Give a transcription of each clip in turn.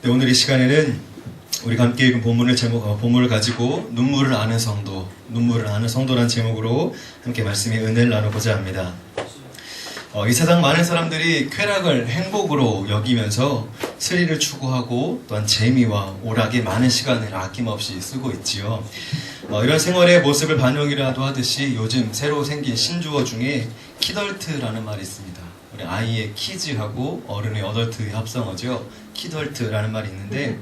네, 오늘 이 시간에는 우리가 함께 읽은 본문을 가지고 눈물을 아는 성도란 제목으로 함께 말씀의 은혜를 나누고자 합니다. 이 세상 많은 사람들이 쾌락을 행복으로 여기면서 스릴을 추구하고 또한 재미와 오락에 많은 시간을 아낌없이 쓰고 있지요. 이런 생활의 모습을 반영이라도 하듯이 요즘 새로 생긴 신조어 중에 키덜트라는 말이 있습니다. 우리 아이의 키즈하고 어른의 어덜트의 합성어죠. 키덜트라는 말이 있는데,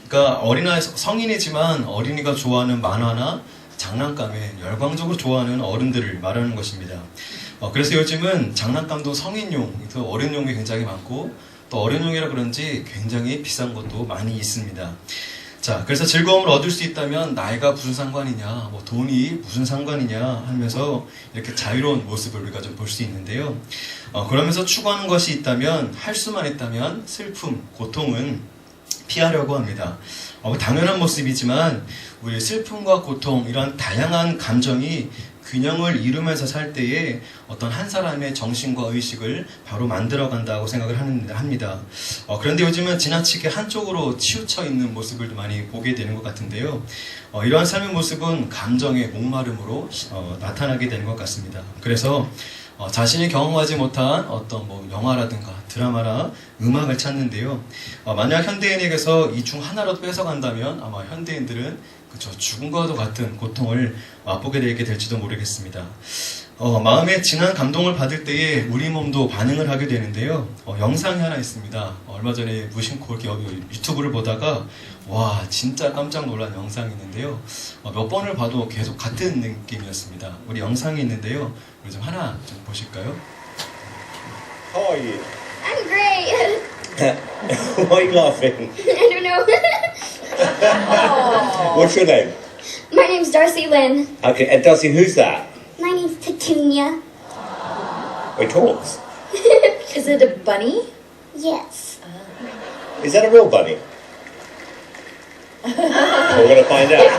그러니까 성인이지만 어린이가 좋아하는 만화나 장난감에 열광적으로 좋아하는 어른들을 말하는 것입니다. 그래서 요즘은 장난감도 성인용, 어른용이 굉장히 많고, 또 어른용이라 그런지 굉장히 비싼 것도 많이 있습니다. 자, 그래서 즐거움을 얻을 수 있다면 나이가 무슨 상관이냐, 돈이 무슨 상관이냐 하면서 이렇게 자유로운 모습을 우리가 좀 볼 수 있는데요. 그러면서 추구하는 것이 있다면, 할 수만 있다면 슬픔, 고통은 피하려고 합니다. 당연한 모습이지만 우리 슬픔과 고통, 이런 다양한 감정이 균형을 이루면서 살 때에 어떤 한 사람의 정신과 의식을 바로 만들어간다고 생각을 합니다. 그런데 요즘은 지나치게 한쪽으로 치우쳐 있는 모습을 많이 보게 되는 것 같은데요. 이러한 삶의 모습은 감정의 목마름으로 나타나게 되는 것 같습니다. 그래서 자신이 경험하지 못한 어떤 영화라든가 드라마나 음악을 찾는데요. 만약 현대인에게서 이 중 하나라도 뺏어간다면 아마 현대인들은 죽음과도 같은 고통을 맛보게 되게 될지도 모르겠습니다. 마음에 진한 감동을 받을 때에 우리 몸도 반응을 하게 되는데요. 영상이 하나 있습니다. 얼마 전에 무심코 이렇게 유튜브를 보다가 와, 진짜 깜짝 놀란 영상이 있는데요. 몇 번을 봐도 계속 같은 느낌이었습니다. 우리 영상이 있는데요. 우리 좀 하나 좀 보실까요? How are you? I'm great. Why are you laughing? I don't know. What's your name? My name's Darcy Lynn. Okay, and Darcy, who's that? My name's Petunia. It talks. Is it a bunny? Yes. Is that a real bunny? We're going to find out.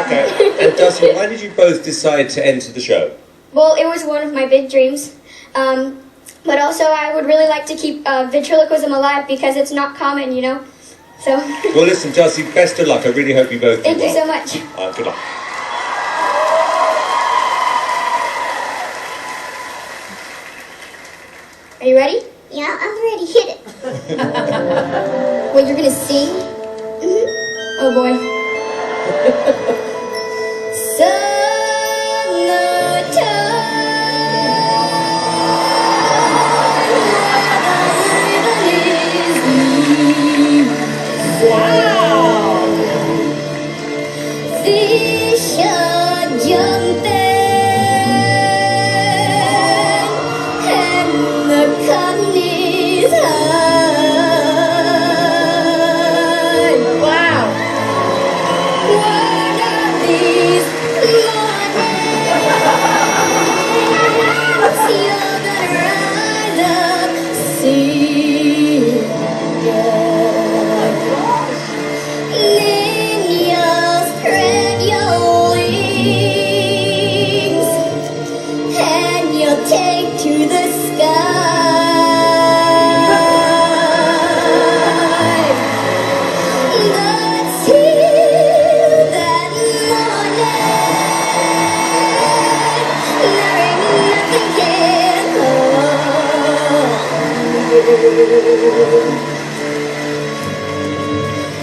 Okay. And Darcy, why did you both decide to enter the show? Well, it was one of my big dreams. But also, I would really like to keep ventriloquism alive because it's not common, you know? So, Well, listen, Darcy, best of luck. I really hope you both do thank you well. so much. Good luck. Are you ready? Yeah, I'm ready. Hit it. Wait, you're gonna sing? Mm-hmm. Oh boy. Wow! Fish are jumping and the cotton is high. Wow! One of these mornings, you're gonna rise up, see then you'll spread your wings and you'll take to the sky. But till that morning, there ain't nothing can hold.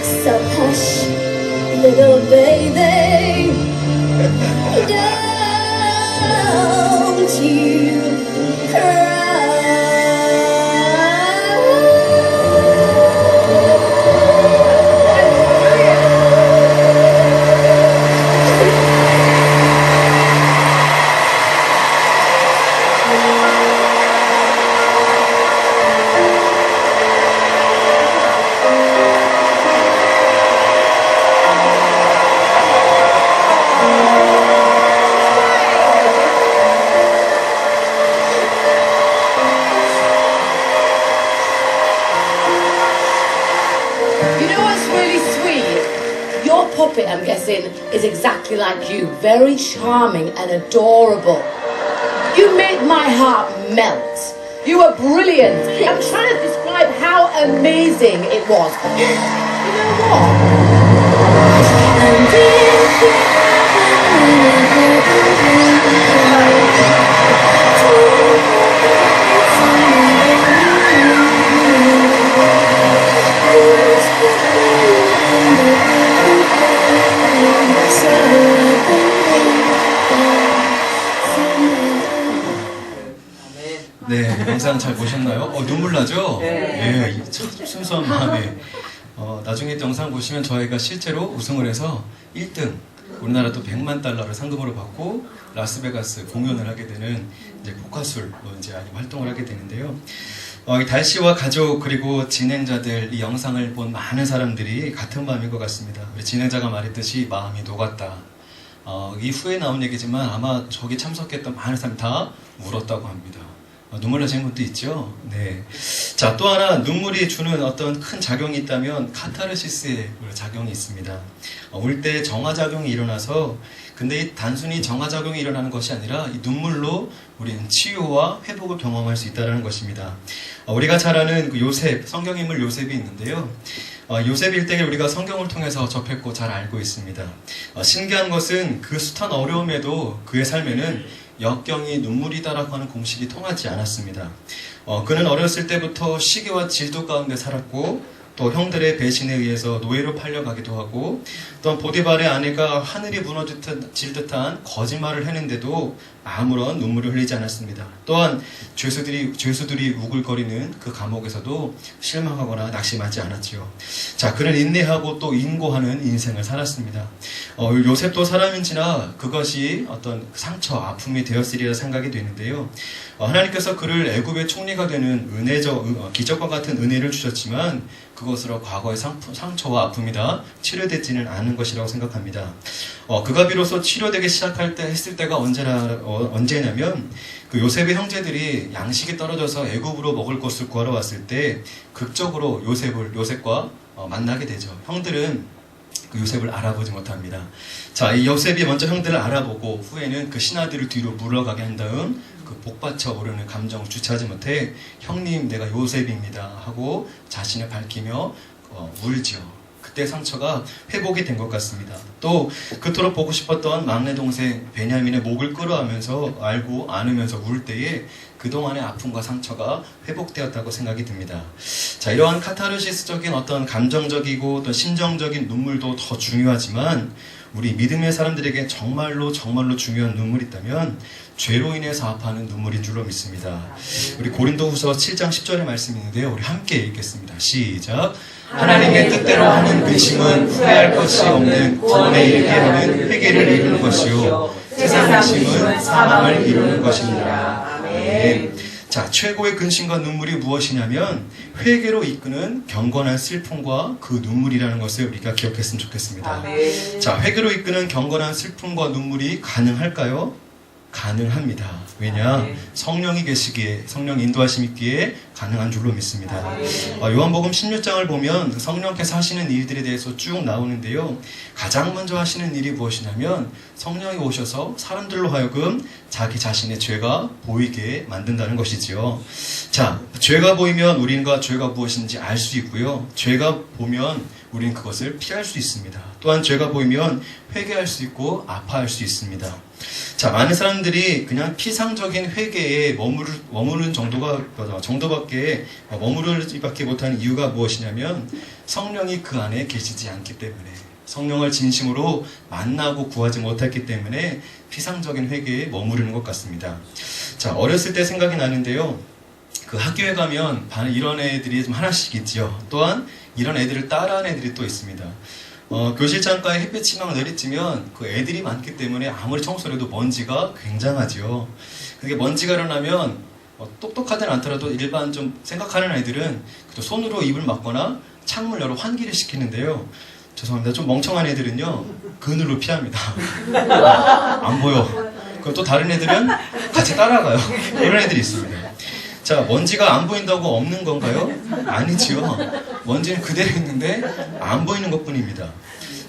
So hush, little baby, don't you Your puppet, I'm guessing, is exactly like you. Very charming and adorable. You made my heart melt. You were brilliant. I'm trying to describe describe how amazing it was. You know what? 네, 영상 잘 보셨나요? 눈물 나죠? 예, 참 순수한 마음에. 나중에 영상 보시면 저희가 실제로 우승을 해서 1등, 우리나라 또 100만 달러를 상금으로 받고 라스베가스 공연을 하게 되는 이제 포카술로 이제 활동을 하게 되는데요. 이 달씨와 가족 그리고 진행자들 이 영상을 본 많은 사람들이 같은 마음인 것 같습니다. 우리 진행자가 말했듯이 마음이 녹았다. 이 후에 나온 얘기지만 아마 저기 참석했던 많은 사람이 다 울었다고 합니다. 눈물 나시는 분도 있죠? 네. 자, 또 하나 눈물이 주는 어떤 큰 작용이 있다면 카타르시스의 작용이 있습니다. 울 때 정화작용이 일어나서 근데 이 단순히 정화작용이 일어나는 것이 아니라 이 눈물로 우리는 치유와 회복을 경험할 수 있다는 것입니다. 우리가 잘 아는 그 요셉, 성경인물 요셉이 있는데요. 요셉 일대기를 우리가 성경을 통해서 접했고 잘 알고 있습니다. 신기한 것은 그 숱한 어려움에도 그의 삶에는 역경이 눈물이다라고 하는 공식이 통하지 않았습니다. 그는 어렸을 때부터 시기와 질투 가운데 살았고 또 형들의 배신에 의해서 노예로 팔려가기도 하고 또한 보디발의 아내가 하늘이 무너질 듯한 거짓말을 했는데도 아무런 눈물을 흘리지 않았습니다. 또한 죄수들이 우글거리는 그 감옥에서도 실망하거나 낙심하지 않았지요. 자, 그는 인내하고 또 인고하는 인생을 살았습니다. 요셉도 사람인지나 그것이 어떤 상처, 아픔이 되었으리라 생각이 되는데요. 하나님께서 그를 애굽의 총리가 되는 기적과 같은 은혜를 주셨지만 그것으로 과거의 상처와 아픔이 다 치료되지는 않은 것이라고 생각합니다. 그가 비로소 치료되기 했을 때가 언제냐면 그 요셉의 형제들이 양식이 떨어져서 애굽으로 먹을 것을 구하러 왔을 때 극적으로 요셉과 만나게 되죠. 형들은 그 요셉을 알아보지 못합니다. 자, 이 요셉이 먼저 형들을 알아보고 후에는 그 신하들을 뒤로 물러가게 한 다음 그 복받쳐 오르는 감정을 주체하지 못해 형님 내가 요셉입니다 하고 자신을 밝히며 울죠. 그때 상처가 회복이 된 것 같습니다. 또 그토록 보고 싶었던 막내 동생 베냐민의 목을 안으면서 울 때에 그동안의 아픔과 상처가 회복되었다고 생각이 듭니다. 자, 이러한 카타르시스적인 어떤 감정적이고 또 심정적인 눈물도 더 중요하지만 우리 믿음의 사람들에게 정말로 중요한 눈물이 있다면 죄로 인해서 아파하는 눈물인 줄로 믿습니다. 우리 고린도후서 7장 10절의 말씀이 있는데요. 우리 함께 읽겠습니다. 시작. 하나님의 뜻대로 하는 근심은 후회할 것이 없는 구원에 이르게 하는 회개를 이루는 것이요 세상 근심은 사망을 이루는 것입니다. 아멘. 자, 최고의 근심과 눈물이 무엇이냐면 회개로 이끄는 경건한 슬픔과 그 눈물이라는 것을 우리가 기억했으면 좋겠습니다. 아멘. 자, 회개로 이끄는 경건한 슬픔과 눈물이 가능할까요? 가능합니다. 왜냐? 성령이 계시기에, 성령 인도하심이 있기에 가능한 줄로 믿습니다. 요한복음 16장을 보면 성령께서 하시는 일들에 대해서 쭉 나오는데요. 가장 먼저 하시는 일이 무엇이냐면 성령이 오셔서 사람들로 하여금 자기 자신의 죄가 보이게 만든다는 것이지요. 자, 죄가 보이면 우리가 죄가 무엇인지 알 수 있고요. 죄가 보면 우리는 그것을 피할 수 있습니다. 또한 죄가 보이면 회개할 수 있고 아파할 수 있습니다. 자, 많은 사람들이 그냥 피상적인 회개에 머무르는 정도밖에 머무르지밖에 못하는 이유가 무엇이냐면 성령이 그 안에 계시지 않기 때문에 성령을 진심으로 만나고 구하지 못했기 때문에 피상적인 회개에 머무르는 것 같습니다. 자, 어렸을 때 생각이 나는데요. 그 학교에 가면 이런 애들이 좀 하나씩 있죠. 또한 이런 애들을 따라하는 애들이 또 있습니다. 교실 창가에 햇빛이 막 내리쬐면 그 애들이 많기 때문에 아무리 청소를 해도 먼지가 굉장하죠. 그게 먼지가 일어나면 똑똑하진 않더라도 일반 좀 생각하는 아이들은 손으로 입을 막거나 창문을 열어 환기를 시키는데요. 죄송합니다. 좀 멍청한 애들은요, 그늘로 피합니다. 안 보여. 그럼 또 다른 애들은 같이 따라가요. 이런 애들이 있습니다. 자, 먼지가 안 보인다고 없는 건가요? 아니지요. 먼지는 그대로 있는데 안 보이는 것뿐입니다.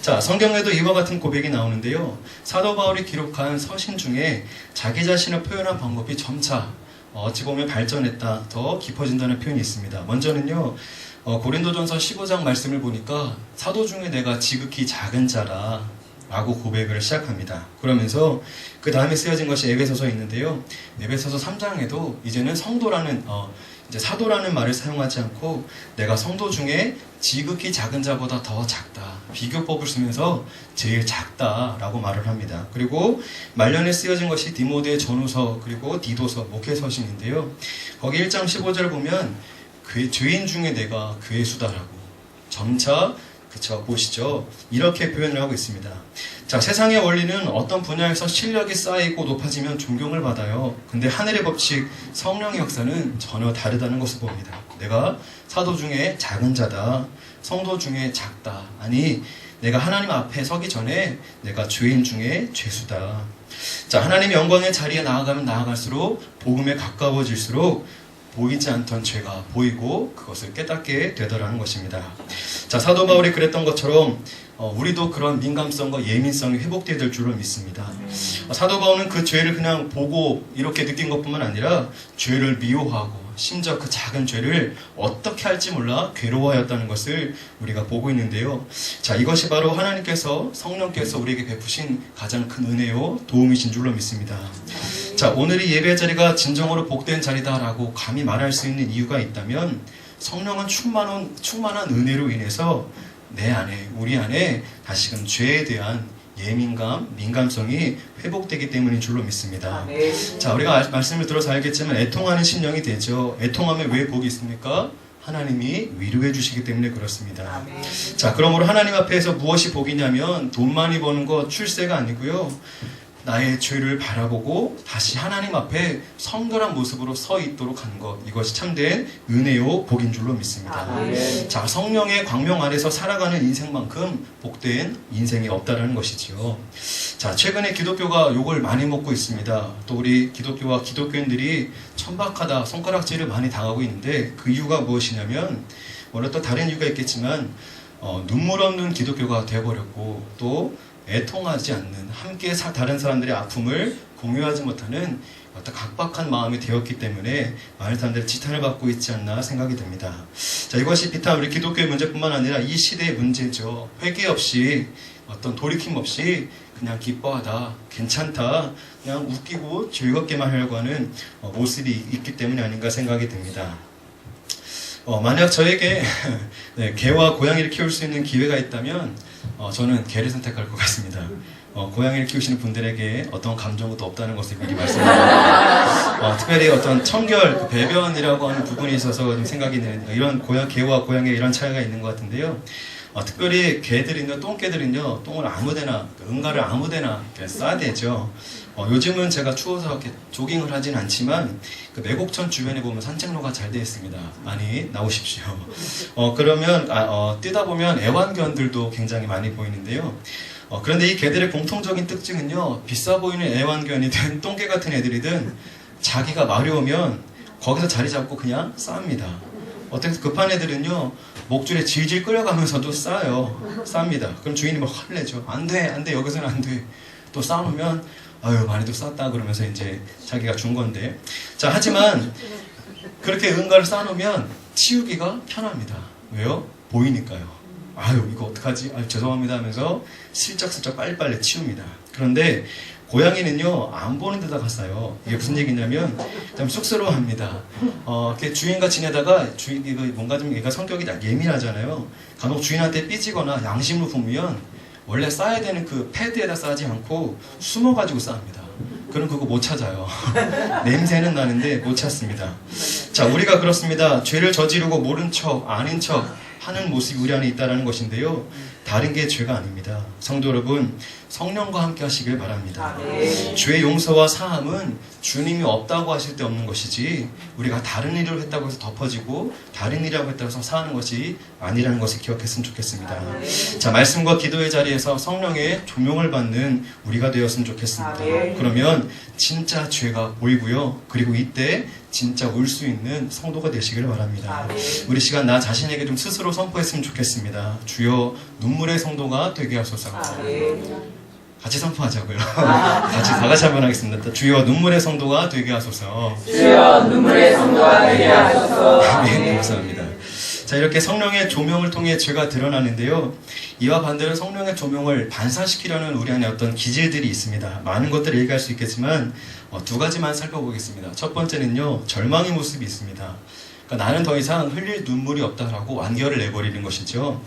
자, 성경에도 이와 같은 고백이 나오는데요. 사도 바울이 기록한 서신 중에 자기 자신을 표현한 방법이 점차 어찌 보면 발전했다, 더 깊어진다는 표현이 있습니다. 먼저는요, 고린도전서 15장 말씀을 보니까 사도 중에 내가 지극히 작은 자라 라고 고백을 시작합니다. 그러면서 그 다음에 쓰여진 것이 에베소서에 있는데요. 에베소서 3장에도 이제는 성도라는 이제 사도라는 말을 사용하지 않고 내가 성도 중에 지극히 작은 자보다 더 작다, 비교법을 쓰면서 제일 작다라고 말을 합니다. 그리고 말년에 쓰여진 것이 디모데 전후서 그리고 디도서 목회서신인데요. 거기 1장 15절을 보면 죄인 중에 내가 괴수다라고 점차 그쵸, 보시죠. 이렇게 표현을 하고 있습니다. 자, 세상의 원리는 어떤 분야에서 실력이 쌓이고 높아지면 존경을 받아요. 근데 하늘의 법칙, 성령의 역사는 전혀 다르다는 것을 봅니다. 내가 사도 중에 작은 자다, 성도 중에 작다. 아니, 내가 하나님 앞에 서기 전에 내가 죄인 중에 죄수다. 자, 하나님의 영광의 자리에 나아가면 나아갈수록 복음에 가까워질수록 보이지 않던 죄가 보이고 그것을 깨닫게 되더라는 것입니다. 자, 사도 바울이 그랬던 것처럼 우리도 그런 민감성과 예민성이 회복되어야 될 줄로 믿습니다. 사도 바울은 그 죄를 그냥 보고 이렇게 느낀 것뿐만 아니라 죄를 미워하고 심지어 그 작은 죄를 어떻게 할지 몰라 괴로워하였다는 것을 우리가 보고 있는데요. 자, 이것이 바로 하나님께서 성령께서 우리에게 베푸신 가장 큰 은혜요 도움이신 줄로 믿습니다. 자, 오늘 이 예배 자리가 진정으로 복된 자리다라고 감히 말할 수 있는 이유가 있다면 성령은 충만한 은혜로 인해서 내 안에, 우리 안에 다시금 죄에 대한 예민감, 민감성이 회복되기 때문인 줄로 믿습니다. 자, 우리가 말씀을 들어서 알겠지만 애통하는 심령이 되죠. 애통하면 왜 복이 있습니까? 하나님이 위로해 주시기 때문에 그렇습니다. 자, 그러므로 하나님 앞에서 무엇이 복이냐면 돈 많이 버는 것, 출세가 아니고요. 나의 죄를 바라보고 다시 하나님 앞에 성결한 모습으로 서 있도록 하는 것, 이것이 참된 은혜요 복인 줄로 믿습니다. 자, 성령의 광명 안에서 살아가는 인생만큼 복된 인생이 없다는 것이지요. 자, 최근에 기독교가 욕을 많이 먹고 있습니다. 또 우리 기독교와 기독교인들이 천박하다, 손가락질을 많이 당하고 있는데 그 이유가 무엇이냐면 물론 또 다른 이유가 있겠지만 눈물 없는 기독교가 되어버렸고 또 애통하지 않는, 함께 다른 사람들의 아픔을 공유하지 못하는 어떤 각박한 마음이 되었기 때문에 많은 사람들이 지탄을 받고 있지 않나 생각이 듭니다. 자, 이것이 비단 우리 기독교의 문제뿐만 아니라 이 시대의 문제죠. 회개 없이, 어떤 돌이킴 없이 그냥 기뻐하다, 괜찮다, 그냥 웃기고 즐겁게만 하려고 하는 모습이 있기 때문이 아닌가 생각이 듭니다. 만약 저에게 개와 고양이를 키울 수 있는 기회가 있다면 저는 개를 선택할 것 같습니다. 고양이를 키우시는 분들에게 어떤 감정도 없다는 것을 미리 말씀드립니다. 특별히 어떤 청결, 배변이라고 하는 부분에 있어서 좀 생각이 드는 이런 개와 고양이의 이런 차이가 있는 것 같은데요. 특별히 개들은요, 똥개들은요, 똥을 아무데나, 응가를 아무데나 싸야 되죠. 요즘은 제가 추워서 이렇게 조깅을 하진 않지만 그 매곡천 주변에 보면 산책로가 잘 되어 있습니다. 많이 나오십시오. 그러면 뛰다 보면 애완견들도 굉장히 많이 보이는데요. 그런데 이 개들의 공통적인 특징은요, 비싸 보이는 애완견이든 똥개 같은 애들이든 자기가 마려우면 거기서 자리 잡고 그냥 쌉니다. 어떻게 급한 애들은요, 목줄에 질질 끌려가면서도 쌉니다. 그럼 주인이 막 화를 내죠. 안 돼, 여기서는 안 돼. 또 싸놓으면 아유, 많이도 쌌다 그러면서 이제 자기가 준 건데. 자, 하지만 그렇게 응가를 싸놓으면 치우기가 편합니다. 왜요? 보이니까요. 아유, 이거 어떡하지? 아유, 죄송합니다 하면서 슬쩍슬쩍 빨리빨리 치웁니다. 그런데 고양이는요, 안 보는 데다가 싸요. 이게 무슨 얘기냐면 좀 쑥스러워합니다. 이렇게 주인과 지내다가 주인이 뭔가 좀 얘가 성격이 예민하잖아요. 간혹 주인한테 삐지거나 양심을 부으면 원래 싸야 되는 그 패드에다 싸지 않고 숨어가지고 쌉니다. 그럼 그거 못 찾아요. 냄새는 나는데 못 찾습니다. 자, 우리가 그렇습니다. 죄를 저지르고 모른 척, 아닌 척 하는 모습이 우리 안에 있다는 것인데요. 다른 게 죄가 아닙니다. 성도 여러분, 성령과 함께 하시길 바랍니다. 죄 용서와 사함은 주님이 없다고 하실 때 없는 것이지 우리가 다른 일을 했다고 해서 덮어지고 다른 일이라고 했다고 해서 사는 것이 아니라는 것을 기억했으면 좋겠습니다. 자, 말씀과 기도의 자리에서 성령의 조명을 받는 우리가 되었으면 좋겠습니다. 그러면 진짜 죄가 보이고요. 그리고 이때 진짜 울 수 있는 성도가 되시길 바랍니다. 우리 시간 나 자신에게 좀 스스로 선포했으면 좋겠습니다. 주여, 눈물의 성도가 되게 하소서. 같이 선포하자고요. 같이 한번 하겠습니다. 주여 눈물의 성도가 되게 하소서. 주여 눈물의 성도가 되게 하소서. 네, 감사합니다. 자, 이렇게 성령의 조명을 통해 죄가 드러나는데요. 이와 반대로 성령의 조명을 반사시키려는 우리 안에 어떤 기질들이 있습니다. 많은 것들을 얘기할 수 있겠지만 두 가지만 살펴보겠습니다. 첫 번째는요, 절망의 모습이 있습니다. 그러니까 나는 더 이상 흘릴 눈물이 없다라고 완결을 내버리는 것이죠.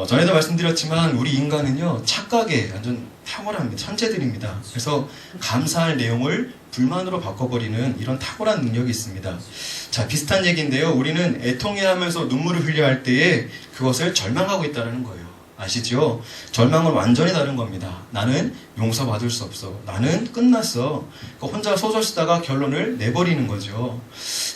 전에도 말씀드렸지만 우리 인간은요, 착각에 완전 탁월합니다. 천재들입니다. 그래서 감사할 내용을 불만으로 바꿔버리는 이런 탁월한 능력이 있습니다. 자, 비슷한 얘기인데요. 우리는 애통해하면서 눈물을 흘려야 할 때에 그것을 절망하고 있다는 거예요. 아시죠? 절망은 완전히 다른 겁니다. 나는 용서받을 수 없어. 나는 끝났어. 혼자 소설 쓰다가 결론을 내버리는 거죠.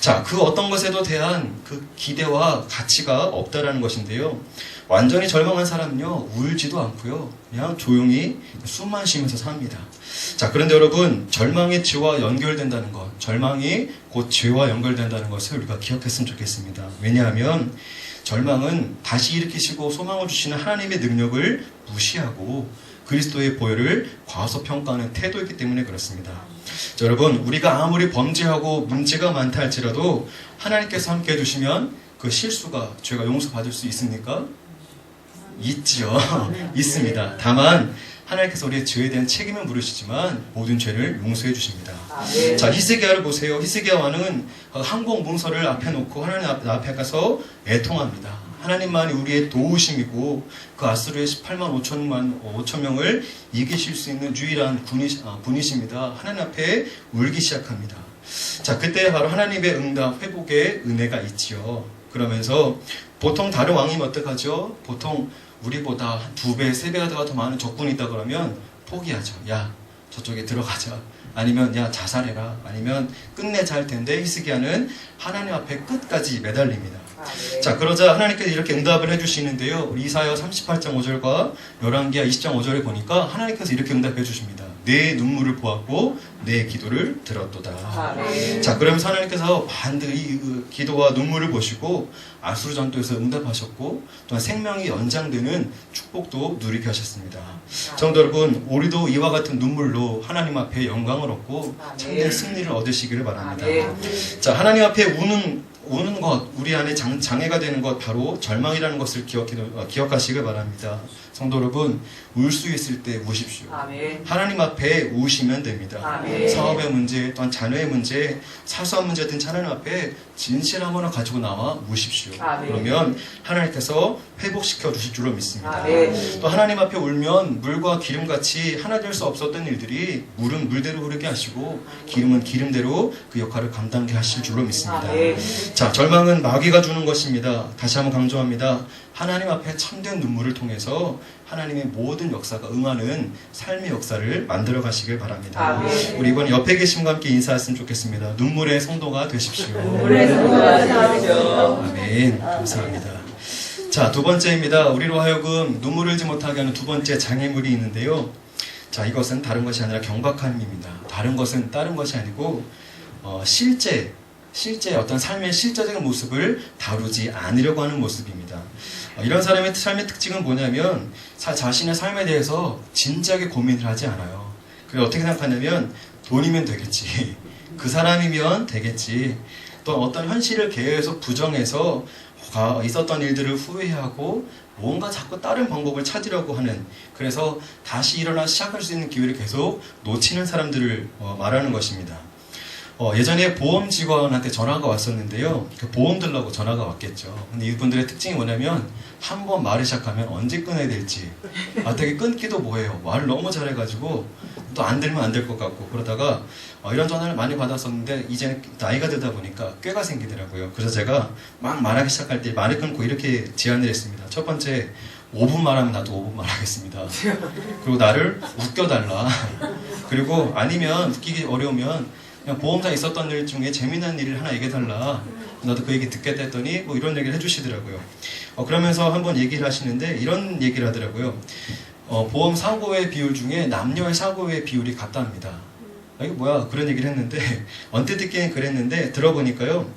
자, 그 어떤 것에도 대한 그 기대와 가치가 없다라는 것인데요. 완전히 절망한 사람은요, 울지도 않고요, 그냥 조용히 숨만 쉬면서 삽니다. 자, 그런데 여러분, 절망이 죄와 연결된다는 것, 절망이 곧 죄와 연결된다는 것을 우리가 기억했으면 좋겠습니다. 왜냐하면 절망은 다시 일으키시고 소망을 주시는 하나님의 능력을 무시하고 그리스도의 보혈을 과소평가하는 태도이기 때문에 그렇습니다. 자, 여러분, 우리가 아무리 범죄하고 문제가 많다 할지라도 하나님께서 함께 해주시면 그 실수가, 죄가 용서받을 수 있습니까? 있지요. 있습니다. 다만 하나님께서 우리의 죄에 대한 책임을 물으시지만 모든 죄를 용서해 주십니다. 자, 히스기야를 보세요. 히스기야 왕은 항복 문서를 앞에 놓고 하나님 앞에 가서 애통합니다. 하나님만이 우리의 도우심이고 그 아수르의 18만 5천 명을 이기실 수 있는 유일한 분이십니다. 하나님 앞에 울기 시작합니다. 자, 그때 바로 하나님의 응답, 회복의 은혜가 있지요. 그러면서 보통 다른 왕이면 어떡하죠? 보통 우리보다 2배, 3배가 더 많은 적군이 있다 그러면 포기하죠. 야, 저쪽에 들어가자. 아니면 야, 자살해라. 아니면 끝내자 할 텐데 히스기야는 하나님 앞에 끝까지 매달립니다. 자, 그러자 하나님께서 이렇게 응답을 해주시는데요. 이사야 38장 5절과 열왕기하 20장 5절에 보니까 하나님께서 이렇게 응답해 주십니다. 내 눈물을 보았고 내 기도를 들었도다. 자, 그러면서 하나님께서 반드시 기도와 눈물을 보시고 아수르 전투에서 응답하셨고 또한 생명이 연장되는 축복도 누리게 하셨습니다. 성도 여러분, 우리도 이와 같은 눈물로 하나님 앞에 영광을 얻고 참된 승리를 얻으시기를 바랍니다. 자, 하나님 앞에 우는 것, 우리 안에 장애가 되는 것, 바로 절망이라는 것을 기억하시길 바랍니다. 성도 여러분, 울 수 있을 때 우십시오. 하나님 앞에 우시면 됩니다. 사업의 문제, 또한 자녀의 문제, 사소한 문제든 하나님 앞에 진실함으로 가지고 나와 우십시오. 그러면 하나님께서 회복시켜 주실 줄로 믿습니다. 또 하나님 앞에 울면 물과 기름같이 하나 될 수 없었던 일들이 물은 물대로 흐르게 하시고 기름은 기름대로 그 역할을 감당하게 하실 줄로 믿습니다. 자, 절망은 마귀가 주는 것입니다. 다시 한번 강조합니다. 하나님 앞에 참된 눈물을 통해서 하나님의 모든 역사가 응하는 삶의 역사를 만들어 가시길 바랍니다. 우리 이번 옆에 계신 분과 함께 인사했으면 좋겠습니다. 눈물의 성도가 되십시오. 아멘. 감사합니다. 자, 두 번째입니다. 우리로 하여금 눈물을 흘리지 못하게 하는 두 번째 장애물이 있는데요. 자, 이것은 다른 것이 아니라 경박함입니다. 다른 것이 아니고 실제 어떤 삶의 실제적인 모습을 다루지 않으려고 하는 모습입니다. 이런 사람의 삶의 특징은 뭐냐면 자신의 삶에 대해서 진지하게 고민을 하지 않아요. 그리고 어떻게 생각하냐면 돈이면 되겠지, 그 사람이면 되겠지, 또 어떤 현실을 계속 부정해서 있었던 일들을 후회하고 뭔가 자꾸 다른 방법을 찾으려고 하는, 그래서 다시 일어나 시작할 수 있는 기회를 계속 놓치는 사람들을 말하는 것입니다. 예전에 보험 직원한테 전화가 왔었는데요. 그 보험 들라고 전화가 왔겠죠. 근데 이분들의 특징이 뭐냐면 한 번 말을 시작하면 언제 끊어야 될지, 되게 끊기도 뭐해요. 말을 너무 잘해가지고 또 안 들면 안 될 것 같고 그러다가 이런 전화를 많이 받았었는데 이제 나이가 들다 보니까 꾀가 생기더라고요. 그래서 제가 막 말하기 시작할 때 말을 끊고 이렇게 제안을 했습니다. 첫 번째, 5분 말하면 나도 5분 말하겠습니다. 그리고 나를 웃겨달라. 그리고 아니면 웃기기 어려우면 그냥 보험사에 있었던 일 중에 재미난 일을 하나 얘기해달라. 나도 그 얘기 듣겠다 했더니 뭐 이런 얘기를 해주시더라고요. 그러면서 한번 얘기를 하시는데 이런 얘기를 하더라고요. 보험 사고의 비율 중에 남녀의 사고의 비율이 같답니다. 이게 뭐야? 그런 얘기를 했는데 언뜻 듣기는 그랬는데 들어보니까요.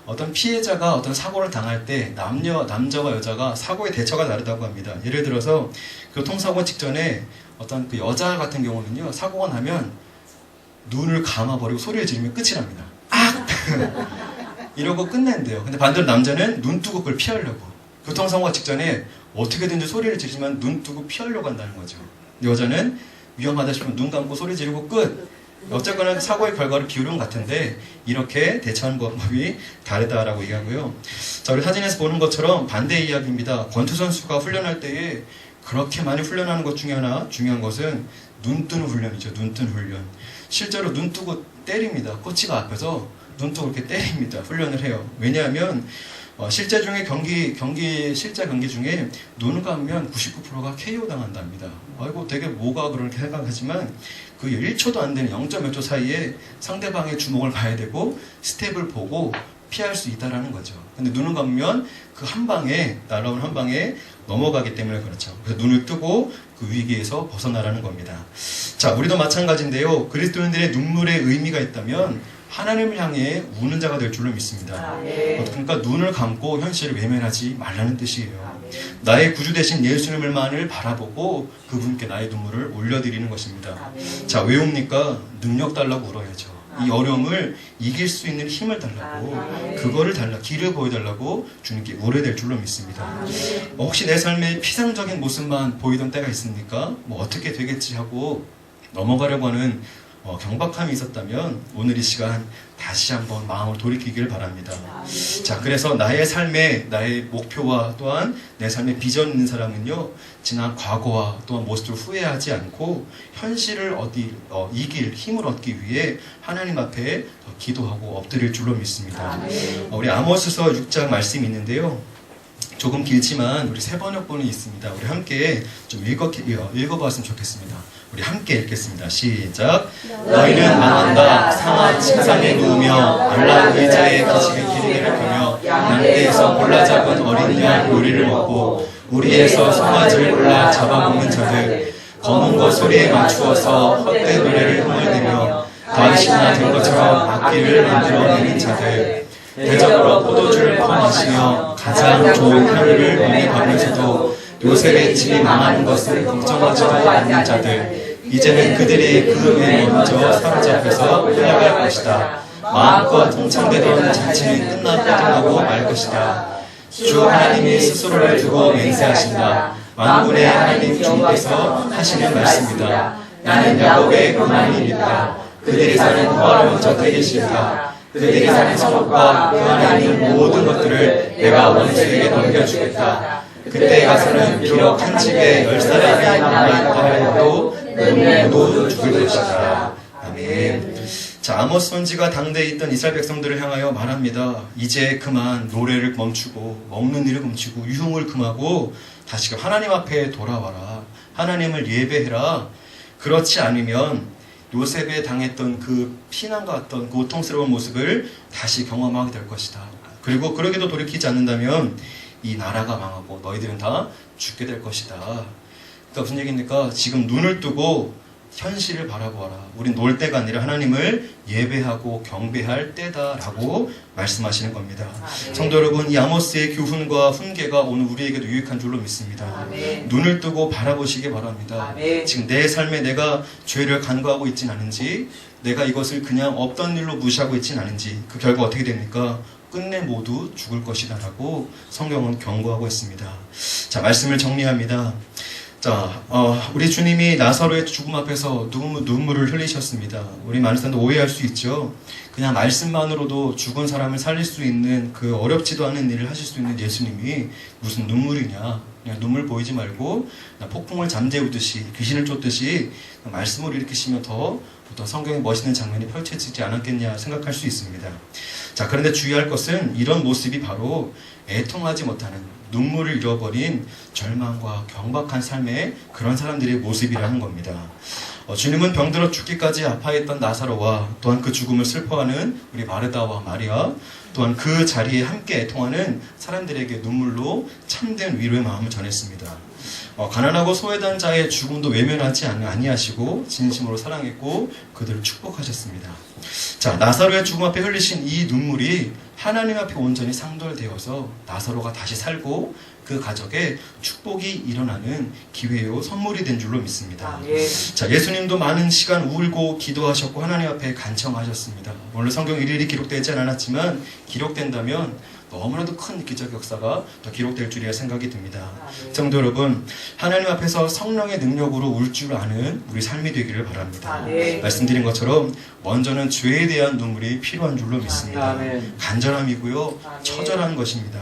어떤 피해자가 어떤 사고를 당할 때 남자와 여자가 사고의 대처가 다르다고 합니다. 예를 들어서 교통사고 직전에 어떤 그 여자 같은 경우는요, 사고가 나면 눈을 감아버리고 소리를 지르면 끝이 납니다. 악! 이러고 끝낸대요. 근데 반대로 남자는 눈 뜨고 그걸 피하려고. 교통사고가 직전에 어떻게든지 소리를 지르지만 눈 뜨고 피하려고 한다는 거죠. 여자는 위험하다 싶으면 눈 감고 소리 지르고 끝. 어쨌거나 사고의 결과를 비율은 같은데 이렇게 대처하는 방법이 다르다라고 얘기하고요. 자, 우리 사진에서 보는 것처럼 반대 이야기입니다. 권투 선수가 훈련할 때에 그렇게 많이 훈련하는 것 중에 하나 중요한 것은 눈 뜨는 훈련이죠. 눈 뜨는 훈련. 실제로 눈 뜨고 때립니다. 코치가 앞에서 눈 뜨고 이렇게 때립니다. 훈련을 해요. 왜냐하면 실제 경기 중에 눈을 감으면 99%가 KO 당한답니다. 아이고 되게 뭐가 그렇게 생각하지만 그 1초도 안 되는 0. 몇 초 사이에 상대방의 주먹을 봐야 되고 스텝을 보고 피할 수 있다라는 거죠. 근데 눈을 감으면 그 한 방에 날아오는 한 방에 넘어가기 때문에 그렇죠. 그래서 눈을 뜨고 그 위기에서 벗어나라는 겁니다. 자, 우리도 마찬가지인데요. 그리스도인들의 눈물의 의미가 있다면 하나님을 향해 우는 자가 될 줄로 믿습니다. 그러니까 눈을 감고 현실을 외면하지 말라는 뜻이에요. 나의 구주 되신 예수님을만을 바라보고 그분께 나의 눈물을 올려드리는 것입니다. 자, 왜 웁니까? 능력 달라고 울어야죠. 이 어려움을 이길 수 있는 힘을 달라고, 그거를 길을 보여달라고 주님께 울어야 될 줄로 믿습니다. 혹시 내 삶의 피상적인 모습만 보이던 때가 있습니까? 뭐 어떻게 되겠지 하고 넘어가려고 하는 경박함이 있었다면 오늘 이 시간 다시 한번 마음을 돌이키길 바랍니다. 자, 그래서 나의 삶의 나의 목표와 또한 내 삶의 비전 있는 사람은요, 지난 과거와 또한 모습을 후회하지 않고 현실을 이길 힘을 얻기 위해 하나님 앞에 기도하고 엎드릴 줄로 믿습니다. 우리 아모스서 6장 말씀이 있는데요, 조금 길지만 우리 세 번역본이 있습니다. 우리 함께 좀 읽어봤으면 좋겠습니다. 우리 함께 읽겠습니다. 시작. 너희는 망한다. 상한 침상에 누우며 알라 의자에 기지개 기리개를 펴며 양떼에서 골라 잡은 어린 양 요리를 먹고 우리에서 송아지를 골라 잡아먹는 자들, 검은 것 소리에 맞추어서 헛된 노래를 흥얼대며 다윗이나 된 것처럼 악기를 만들어내는 자들, 대적으로 포도주를 퍼마시며 가장 좋은 하루를 몸에 바르면서도 요셉의 집이 망하는 것을 걱정하지도 않는 자들, 이제는 그들이 그 후에 먼저 사로잡혀서 흘러갈 것이다. 마음껏 통창되던 잔치는 끝나고 말 것이다. 주 하나님이 스스로를 두고 맹세하신다. 만군의 하나님 주께서 하시는 말씀이다. 나는 야곱의 그만이 믿다. 그들이 사는 평화를 저들이 싫다. 그들이 사는 성읍과 그 안에 있는 모든 것들을 내가 원수에게 넘겨주겠다. 그때 가서는 비록 한 집에 10사람이 남아있다 하여도 모두 죽을 것이다. 아멘. 자, 아모스 선지가 당대에 있던 이스라엘 백성들을 향하여 말합니다. 이제 그만 노래를 멈추고 먹는 일을 멈추고 유흥을 금하고 다시금 하나님 앞에 돌아와라. 하나님을 예배해라. 그렇지 않으면 요셉에 당했던 그 피난과 같던 고통스러운 모습을 다시 경험하게 될 것이다. 그리고 그러게도 돌이키지 않는다면 이 나라가 망하고 너희들은 다 죽게 될 것이다. 그러니까 무슨 얘기입니까? 지금 눈을 뜨고 현실을 바라보아라. 우린 놀 때가 아니라 하나님을 예배하고 경배할 때다라고 말씀하시는 겁니다. 성도 여러분, 이 아모스의 교훈과 훈계가 오늘 우리에게도 유익한 줄로 믿습니다. 눈을 뜨고 바라보시기 바랍니다. 지금 내 삶에 내가 죄를 간과하고 있진 않은지, 내가 이것을 그냥 없던 일로 무시하고 있진 않은지, 그 결과 어떻게 됩니까? 끝내 모두 죽을 것이다 라고 성경은 경고하고 있습니다. 자, 말씀을 정리합니다. 자, 우리 주님이 나사로의 죽음 앞에서 눈물을 흘리셨습니다. 우리 많은 사람도 오해할 수 있죠. 그냥 말씀만으로도 죽은 사람을 살릴 수 있는 그 어렵지도 않은 일을 하실 수 있는 예수님이 무슨 눈물이냐. 그냥 눈물 보이지 말고 폭풍을 잠재우듯이 귀신을 쫓듯이 말씀을 일으키시면 더 성경의 멋있는 장면이 펼쳐지지 않았겠냐 생각할 수 있습니다. 자, 그런데 주의할 것은 이런 모습이 바로 애통하지 못하는, 눈물을 잃어버린 절망과 경박한 삶의 그런 사람들의 모습이라는 겁니다. 주님은 병들어 죽기까지 아파했던 나사로와 또한 그 죽음을 슬퍼하는 우리 마르다와 마리아, 또한 그 자리에 함께 애통하는 사람들에게 눈물로 참된 위로의 마음을 전했습니다. 가난하고 소외된 자의 죽음도 외면하지 아니하시고 진심으로 사랑했고 그들을 축복하셨습니다. 자, 나사로의 죽음 앞에 흘리신 이 눈물이 하나님 앞에 온전히 상돌되어서 나사로가 다시 살고 그 가족에 축복이 일어나는 기회요 선물이 된 줄로 믿습니다. 자, 예수님도 많은 시간 울고 기도하셨고 하나님 앞에 간청하셨습니다. 물론 성경 일일이 기록되지 않았지만 기록된다면 너무나도 큰 기적 역사가 더 기록될 줄이야 생각이 듭니다. 성도 여러분, 하나님 앞에서 성령의 능력으로 울 줄 아는 우리 삶이 되기를 바랍니다. 말씀드린 것처럼 먼저는 죄에 대한 눈물이 필요한 줄로 믿습니다. 간절함이고요, 처절한 것입니다.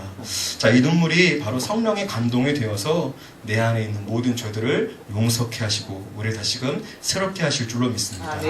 자, 이 눈물이 바로 성령의 감동이 되어서 내 안에 있는 모든 죄들을 용서케 하시고 우리를 다시금 새롭게 하실 줄로 믿습니다.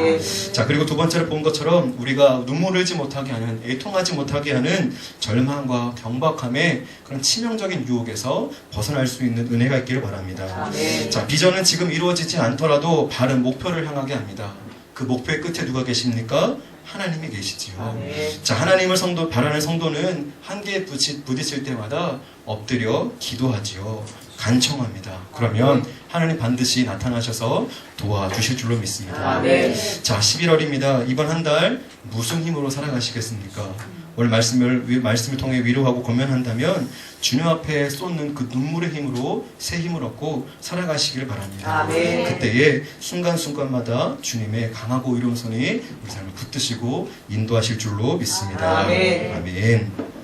자, 그리고 두 번째로 본 것처럼 우리가 눈물 흘지 못하게 하는, 애통하지 못하게 하는 절망과 경박함의 그런 치명적인 유혹에서 벗어날 수 있는 은혜가 있기를 바랍니다. 자, 비전은 지금 이루어지지 않더라도 바른 목표를 향하게 합니다. 그 목표의 끝에 누가 계십니까? 하나님이 계시지요. 자, 하나님을 바라는 성도는 한계에 부딪힐 때마다 엎드려 기도하지요. 간청합니다. 그러면 하나님 반드시 나타나셔서 도와주실 줄로 믿습니다. 자, 11월입니다. 이번 한 달 무슨 힘으로 살아가시겠습니까? 오늘 말씀을 통해 위로하고 권면한다면 주님 앞에 쏟는 그 눈물의 힘으로 새 힘을 얻고 살아가시기를 바랍니다. 그때에 순간순간마다 주님의 강하고 의로운 손이 우리 삶을 붙드시고 인도하실 줄로 믿습니다. 아멘.